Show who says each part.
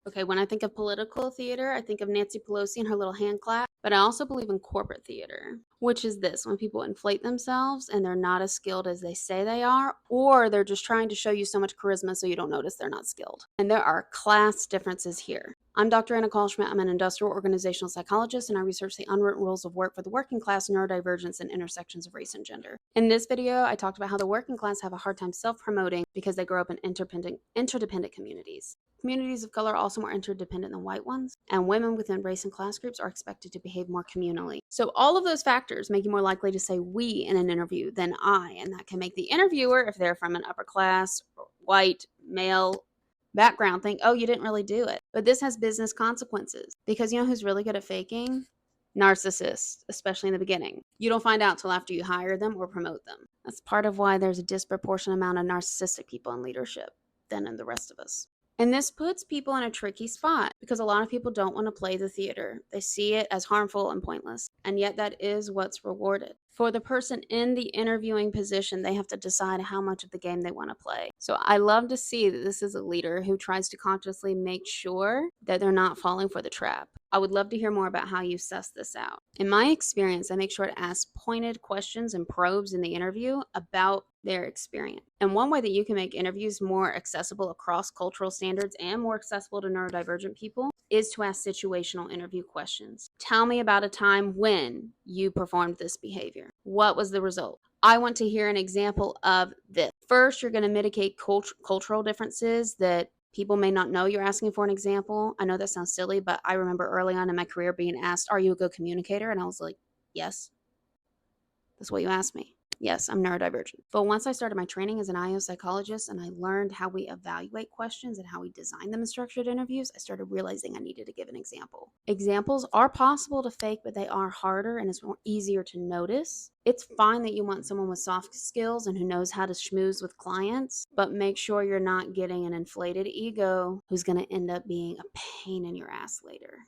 Speaker 1: Okay, when I think of political theater, I think of Nancy Pelosi and her little hand clap, but I also believe in corporate theater, which is this: when people inflate themselves and they're not as skilled as they say they are, or they're just trying to show you so much charisma so you don't notice they're not skilled. And there are class differences here. I'm Dr. Anna Kalschmidt. I'm an industrial organizational psychologist, and I research the unwritten rules of work for the working class, neurodivergence, and intersections of race and gender. In this video, I talked about how the working class have a hard time self-promoting because they grow up in interdependent communities. Communities of color are also more interdependent than white ones, and women within race and class groups are expected to behave more communally. So all of those factors make you more likely to say we in an interview than I, and that can make the interviewer, if they're from an upper class, white, male background, think, oh, you didn't really do it. But this has business consequences, because you know who's really good at faking? Narcissists, especially in the beginning. You don't find out till after you hire them or promote them. That's part of why there's a disproportionate amount of narcissistic people in leadership than in the rest of us. And this puts people in a tricky spot because a lot of people don't want to play the theater. They see it as harmful and pointless. And yet that is what's rewarded. For the person in the interviewing position, they have to decide how much of the game they want to play. So I love to see that this is a leader who tries to consciously make sure that they're not falling for the trap. I would love to hear more about how you suss this out. In my experience, I make sure to ask pointed questions and probes in the interview about their experience. And one way that you can make interviews more accessible across cultural standards and more accessible to neurodivergent people is to ask situational interview questions. Tell me about a time when you performed this behavior. What was the result? I want to hear an example of this. First, you're going to mitigate cultural differences that people may not know you're asking for an example. I know that sounds silly, but I remember early on in my career being asked, are you a good communicator? And I was like, yes. That's what you asked me. Yes, I'm neurodivergent. But once I started my training as an IO psychologist and I learned how we evaluate questions and how we design them in structured interviews, I started realizing I needed to give an example. Examples are possible to fake, but they are harder and it's more easier to notice. It's fine that you want someone with soft skills and who knows how to schmooze with clients, but make sure you're not getting an inflated ego who's going to end up being a pain in your ass later.